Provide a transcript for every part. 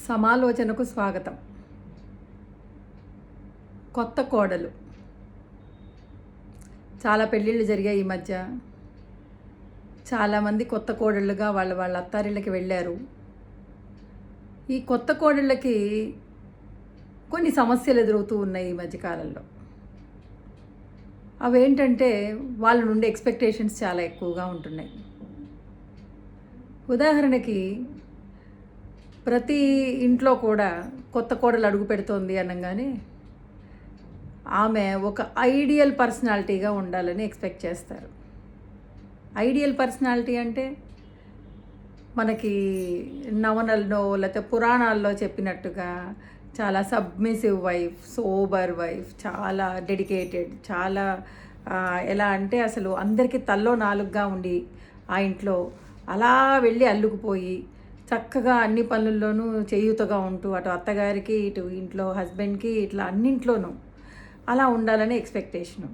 సమాలోచనకు స్వాగతం. కొత్త కోడలు. చాలా పెళ్ళిళ్ళు జరిగాయి ఈ మధ్య. చాలామంది కొత్త కోడళ్ళుగా వాళ్ళ అత్తారిళ్ళకి వెళ్ళారు. ఈ కొత్త కోడళ్ళకి కొన్ని సమస్యలు ఎదురవుతూ ఉన్నాయి ఈ మధ్యకాలంలో. అవేంటంటే వాళ్ళ నుండి ఎక్స్పెక్టేషన్స్ చాలా ఎక్కువగా ఉంటున్నాయి. ఉదాహరణకి ప్రతి ఇంట్లో కూడా కొత్త కోడలు అడుగు పెడుతోంది అనగానే ఆమె ఒక ఐడియల్ పర్సనాలిటీగా ఉండాలని ఎక్స్పెక్ట్ చేస్తారు. ఐడియల్ పర్సనాలిటీ అంటే మనకి నవనల్లో లేకపోతే పురాణాల్లో చెప్పినట్టుగా చాలా సబ్మిసివ్ వైఫ్, సోబర్ వైఫ్, చాలా డెడికేటెడ్, చాలా ఎలా అంటే అసలు అందరికీ తల్లో నాలుగుగా ఉండి ఆ ఇంట్లో అలా వెళ్ళి అల్లుకుపోయి చక్కగా అన్ని పనుల్లోనూ చేయూతగా ఉంటూ అటు అత్తగారికి ఇటు ఇంట్లో హస్బెండ్కి ఇట్లా అన్నింట్లోనూ అలా ఉండాలనే ఎక్స్పెక్టేషను.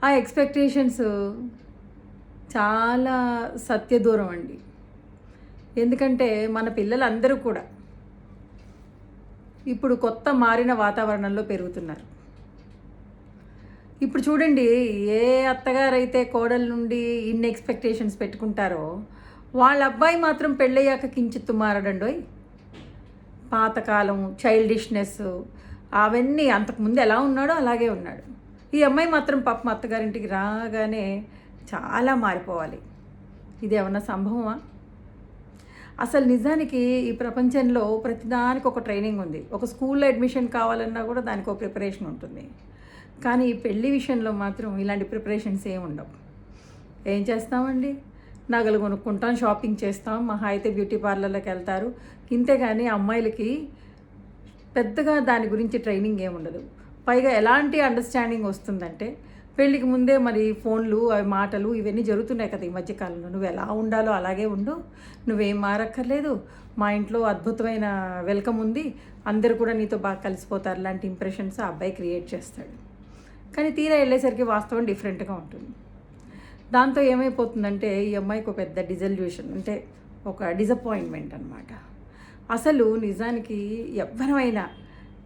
ఆ ఎక్స్పెక్టేషన్స్ చాలా సత్యదూరం అండి. ఎందుకంటే మన పిల్లలందరూ కూడా ఇప్పుడు కొత్త మారిన వాతావరణంలో పెరుగుతున్నారు. ఇప్పుడు చూడండి, ఏ అత్తగారైతే కోడల నుండి ఇన్ని ఎక్స్పెక్టేషన్స్ పెట్టుకుంటారో వాళ్ళ అబ్బాయి మాత్రం పెళ్ళయ్యాక కించిత్తు మారడండోయ్. పాతకాలం చైల్డిష్నెస్ అవన్నీ అంతకుముందు ఎలా ఉన్నాడో అలాగే ఉన్నాడు. ఈ అమ్మాయి మాత్రం పాపం అత్తగారింటికి రాగానే చాలా మారిపోవాలి. ఇది ఏమన్నా సంభవమా? అసలు నిజానికి ఈ ప్రపంచంలో ప్రతిదానికి ఒక ట్రైనింగ్ ఉంది. ఒక స్కూల్లో అడ్మిషన్ కావాలన్నా కూడా దానికి ఒక ప్రిపరేషన్ ఉంటుంది. కానీ ఈ పెళ్లి విషయంలో మాత్రం ఇలాంటి ప్రిపరేషన్స్ ఏమి ఉండవు. ఏం చేస్తామండి, నగలు కొనుక్కుంటాం, షాపింగ్ చేస్తాం, మహా అయితే బ్యూటీ పార్లర్లకు వెళ్తారు. ఇంతేగాని అమ్మాయిలకి పెద్దగా దాని గురించి ట్రైనింగ్ ఏమి ఉండదు. పైగా ఎలాంటి అండర్స్టాండింగ్ వస్తుందంటే పెళ్ళికి ముందే మరి ఫోన్లు, మాటలు ఇవన్నీ జరుగుతున్నాయి కదా ఈ మధ్యకాలంలో. నువ్వు ఎలా ఉండాలో అలాగే ఉండు, నువ్వేం మారక్కర్లేదు, మా ఇంట్లో అద్భుతమైన వెల్కమ్ ఉంది, అందరూ కూడా నీతో బాగా కలిసిపోతారు లాంటి ఇంప్రెషన్స్ ఆ అబ్బాయి క్రియేట్ చేస్తాడు. కానీ తీరా వెళ్ళేసరికి వాస్తవం డిఫరెంట్గా ఉంటుంది. దాంతో ఏమైపోతుందంటే ఈ అమ్మాయికి ఒక పెద్ద డిజల్యూషన్, అంటే ఒక డిసప్పాయింట్మెంట్ అనమాట. అసలు నిజానికి ఎవరైనా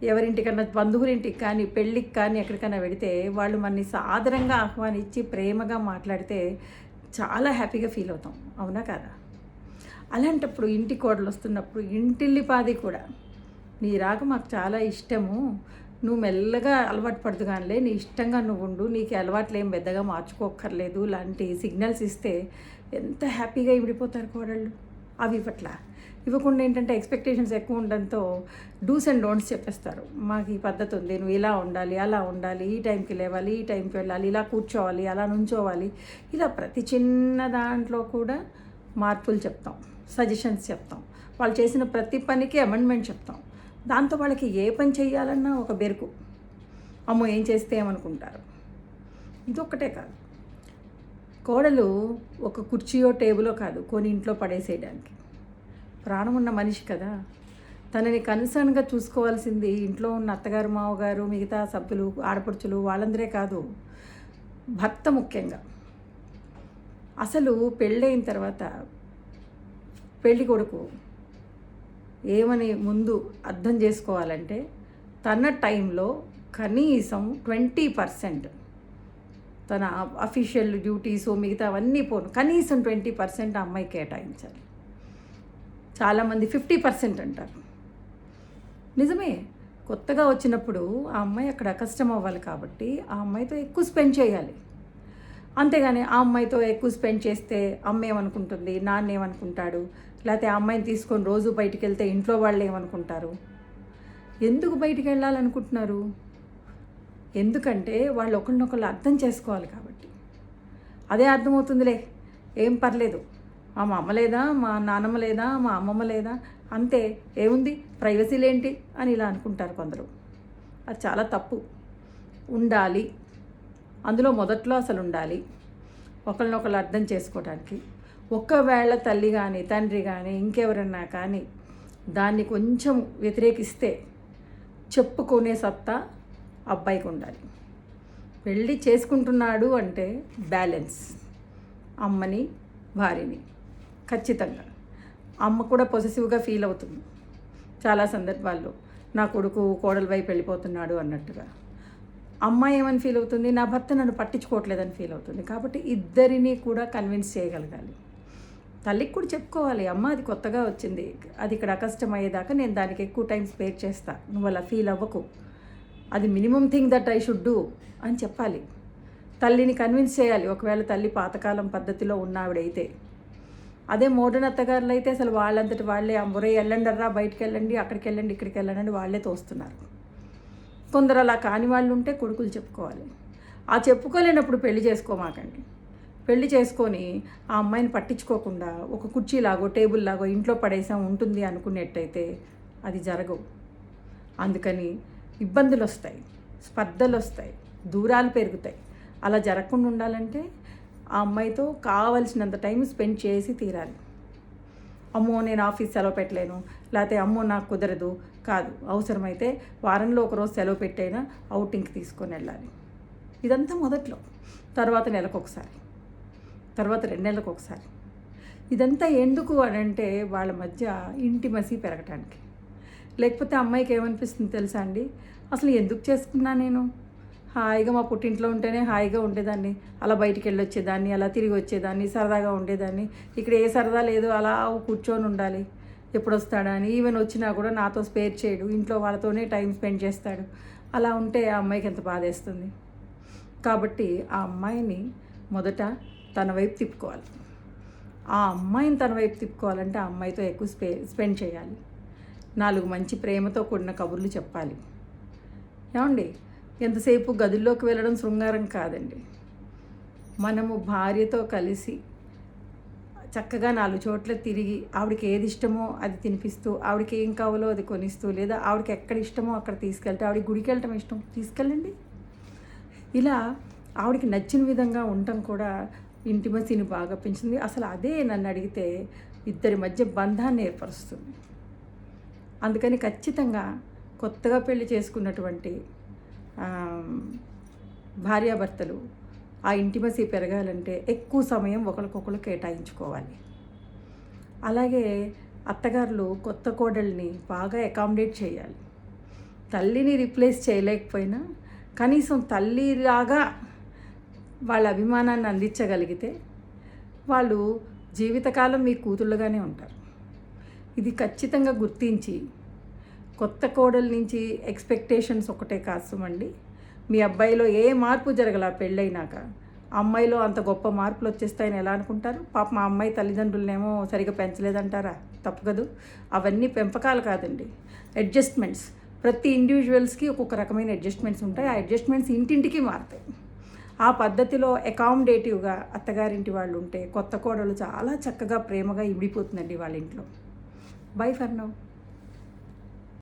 ఎవరింటికన్నా బంధువులింటికి కానీ పెళ్ళికి కానీ ఎక్కడికైనా వెడితే వాళ్ళు మనని సాదరంగా ఆహ్వానించి ప్రేమగా మాట్లాడితే చాలా హ్యాపీగా ఫీల్ అవుతాం, అవునా కాదా? అలాంటప్పుడు ఇంటి కోడలు వస్తున్నప్పుడు ఇంటిల్లిపాది కూడా నీ రాక మాకు చాలా ఇష్టము, నువ్వు మెల్లగా అలవాటు పడదు కానిలే, నీ ఇష్టంగా నువ్వు ఉండు, నీకు అలవాట్లు ఏం పెద్దగా మార్చుకోక్కర్లేదు లాంటి సిగ్నల్స్ ఇస్తే ఎంత హ్యాపీగా ఇవిడిపోతారు కోడళ్ళు. అవి ఇవ్వకుండా ఏంటంటే ఎక్స్పెక్టేషన్స్ ఎక్కువ ఉండడంతో డూస్ అండ్ డోంట్స్ చెప్పేస్తారు. మాకు ఈ పద్ధతి ఉంది, నువ్వు ఇలా ఉండాలి, అలా ఉండాలి, ఈ టైంకి లేవాలి, ఈ టైంకి వెళ్ళాలి, ఇలా కూర్చోవాలి, అలా నుంచోవాలి, ఇలా ప్రతి చిన్న దాంట్లో కూడా మార్పులు చెప్తాం, సజెషన్స్ చెప్తాం, వాళ్ళు చేసిన ప్రతి పనికి అమెండ్మెంట్ చెప్తాం. దాంతో వాళ్ళకి ఏ పని చేయాలన్నా ఒక బెరుకు, అమ్మో ఏం చేస్తే ఏమనుకుంటారు. ఇదొక్కటే కాదు, కోడలు ఒక కుర్చీయో టేబులో కాదు కొని ఇంట్లో పడేసేయడానికి. ప్రాణం ఉన్న మనిషి కదా, తనని కన్సర్న్గా చూసుకోవాల్సింది ఇంట్లో ఉన్న అత్తగారు, మావగారు, మిగతా సభ్యులు, ఆడపడుచులు వాళ్ళందరే కాదు, భర్త ముఖ్యంగా. అసలు పెళ్ళైన తర్వాత పెళ్ళి కొడుకు ఏమని ముందు అర్థం చేసుకోవాలంటే తన టైంలో కనీసం 20% తన అఫీషియల్ డ్యూటీస్ మిగతా అవన్నీ పోను, కనీసం 20% అమ్మాయి కేటాయించాలి. చాలామంది 50% అంటారు. నిజమే, కొత్తగా వచ్చినప్పుడు ఆ అమ్మాయి అక్కడ కష్టం అవ్వాలి కాబట్టి ఆ అమ్మాయితో ఎక్కువ స్పెండ్ చేయాలి. అంతేగాని ఆ అమ్మాయితో ఎక్కువ స్పెండ్ చేస్తే అమ్మ ఏమనుకుంటుంది, నాన్న ఏమనుకుంటాడు, లేకపోతే ఆ అమ్మాయిని తీసుకొని రోజు బయటికి వెళ్తే ఇంట్లో వాళ్ళు ఏమనుకుంటారు. ఎందుకు బయటికి వెళ్ళాలనుకుంటున్నారు? ఎందుకంటే వాళ్ళు ఒకరినొకరు అర్థం చేసుకోవాలి కాబట్టి. అదే అర్థమవుతుందిలే, ఏం పర్లేదు, మా అమ్మ లేదా, మా నాన్నమ్మ లేదా, మా అమ్మమ్మ లేదా, అంతే ఏముంది, ప్రైవసీలేంటి అని ఇలా అనుకుంటారు కొందరు. అది చాలా తప్పు. ఉండాలి, అందులో మొదట్లో అసలు ఉండాలి ఒకరినొకరు అర్థం చేసుకోవడానికి. ఒక్కవేళ తల్లి కానీ తండ్రి కానీ ఇంకెవరన్నా కానీ దాన్ని కొంచెం వ్యతిరేకిస్తే చెప్పుకునే సత్తా అబ్బాయికి ఉండాలి. పెళ్ళి చేసుకుంటున్నాడు అంటే బ్యాలెన్స్, అమ్మని భార్యని ఖచ్చితంగా. అమ్మ కూడా పొసెసివ్గా ఫీల్ అవుతుంది. చాలా సందర్భాల్లో నా కొడుకు కోడల వైపు వెళ్ళిపోతున్నాడు అన్నట్టుగా. అమ్మాయి ఏమని ఫీల్ అవుతుంది, నా భర్త నన్ను పట్టించుకోవట్లేదని ఫీల్ అవుతుంది. కాబట్టి ఇద్దరిని కూడా కన్విన్స్ చేయగలగాలి. తల్లికి కూడా చెప్పుకోవాలి, అమ్మ అది కొత్తగా వచ్చింది, అది ఇక్కడ అకష్టం అయ్యేదాకా నేను దానికి ఎక్కువ టైం స్పేర్ చేస్తా, నువ్వు అలా ఫీల్ అవ్వకు, అది minimum thing that I should do అని చెప్పాలి. తల్లిని కన్విన్స్ చేయాలి, ఒకవేళ తల్లి పాతకాలం పద్ధతిలో ఉన్నావిడైతే. అదే మోడర్న్ అత్తగారులు అయితే అసలు వాళ్ళంతటి వాళ్ళే ఒరే వెళ్ళండర్రా, బయటికి వెళ్ళండి, అక్కడికి వెళ్ళండి, ఇక్కడికి వెళ్ళండి వాళ్ళే తోస్తున్నారు. కొందరు అలా కాని వాళ్ళు ఉంటే కొడుకులు చెప్పుకోవాలి. ఆ చెప్పుకోలేనప్పుడు పెళ్లి చేసుకోమాకండి. పెళ్లి చేసుకొని ఆ అమ్మాయిని పట్టించుకోకుండా ఒక కుర్చీలాగో టేబుల్ లాగో ఇంట్లో పడేసాం ఉంటుంది అనుకునేట్టయితే అది జరగవు. అందుకని ఇబ్బందులు వస్తాయి, స్పర్ధలు వస్తాయి, దూరాలు పెరుగుతాయి. అలా జరగకుండా ఉండాలంటే ఆ అమ్మాయితో కావలసినంత టైం స్పెండ్ చేసి తీరాలి. అమ్మో నేను ఆఫీస్ సెలవు పెట్టలేను, లేకపోతే అమ్మో నాకు కుదరదు కాదు. అవసరమైతే వారంలో ఒకరోజు సెలవు పెట్టైనా అవుటింగ్కి తీసుకొని వెళ్ళాలి. ఇదంతా మొదట్లో, తర్వాత నెలకొకసారి, తర్వాత 2 నెలలకు ఒకసారి. ఇదంతా ఎందుకు అని అంటే వాళ్ళ మధ్య ఇంటిమసీ పెరగటానికి. లేకపోతే అమ్మాయికి ఏమనిపిస్తుంది తెలుసా అండి, అసలు ఎందుకు చేసుకున్నా నేను, హాయిగా మా పుట్టింట్లో ఉంటేనే హాయిగా ఉండేదాన్ని, అలా బయటికి వెళ్ళి వచ్చేదాన్ని, అలా తిరిగి వచ్చేదాన్ని, సరదాగా ఉండేదాన్ని. ఇక్కడ ఏ సరదా లేదు, అలా కూర్చొని ఉండాలి, ఎప్పుడు వస్తాడా అని. ఈవెన్ వచ్చినా కూడా నాతో స్పేర్ చేయడు, ఇంట్లో వాళ్ళతోనే టైం స్పెండ్ చేస్తాడు. అలా ఉంటే ఆ అమ్మాయికి ఎంత బాధేస్తుంది. కాబట్టి ఆ అమ్మాయిని మొదట తన వైపు తిప్పుకోవాలి. ఆ అమ్మాయిని తన వైపు తిప్పుకోవాలంటే ఆ అమ్మాయితో ఎక్కువ స్పెండ్ చేయాలి. 4 మంచి ప్రేమతో కూడిన కబుర్లు చెప్పాలి. ఏమండి, ఎంతసేపు గదుల్లోకి వెళ్ళడం శృంగారం కాదండి. మనము భార్యతో కలిసి చక్కగా 4 చోట్ల తిరిగి ఆవిడకి ఏది ఇష్టమో అది తినిపిస్తూ, ఆవిడకి ఏం కావాలో అది కొనిస్తూ, లేదా ఆవిడకి ఎక్కడ ఇష్టమో అక్కడ తీసుకెళ్తే, ఆవిడకి గుడికి వెళ్ళటం ఇష్టం తీసుకెళ్ళండి. ఇలా ఆవిడకి నచ్చిన విధంగా ఉండటం కూడా ఇంటిమసీని బాగా పెంచుతుంది. అసలు అదే నన్ను అడిగితే ఇద్దరి మధ్య బంధాన్ని ఏర్పరుస్తుంది. అందుకని ఖచ్చితంగా కొత్తగా పెళ్లి చేసుకున్నటువంటి భార్యాభర్తలు ఆ ఇంటిమసీ పెరగాలంటే ఎక్కువ సమయం ఒకరికొకరు కేటాయించుకోవాలి. అలాగే అత్తగారులు కొత్త కోడల్ని బాగా అకామిడేట్ చేయాలి. తల్లిని రీప్లేస్ చేయలేకపోయినా కనీసం తల్లిలాగా వాళ్ళ అభిమానాన్ని అందించగలిగితే వాళ్ళు జీవితకాలం మీ కూతుళ్ళుగానే ఉంటారు. ఇది ఖచ్చితంగా గుర్తించి కొత్త కోడల నుంచి ఎక్స్పెక్టేషన్స్ ఒకటే కాసుమండి. మీ అబ్బాయిలో ఏ మార్పు జరగల పెళ్ళైనాక అమ్మాయిలో అంత గొప్ప మార్పులు వచ్చేస్తాయని ఎలా అనుకుంటారు? పాప మా అమ్మాయి తల్లిదండ్రులనేమో సరిగా పెంచలేదంటారా? తప్పు కదూ. అవన్నీ పెంపకాలు కాదండి, అడ్జస్ట్మెంట్స్. ప్రతి ఇండివిజువల్స్కి ఒక్కొక్క రకమైన అడ్జస్ట్మెంట్స్ ఉంటాయి. ఆ అడ్జస్ట్మెంట్స్ ఇంటింటికి మారుతాయి. ఆ పద్ధతిలో అకామిడేటివ్గా అత్తగారింటి వాళ్ళు ఉంటే కొత్త కోడలు చాలా చక్కగా ప్రేమగా ఇమిడిపోతుందండి వాళ్ళ ఇంట్లో. By for now.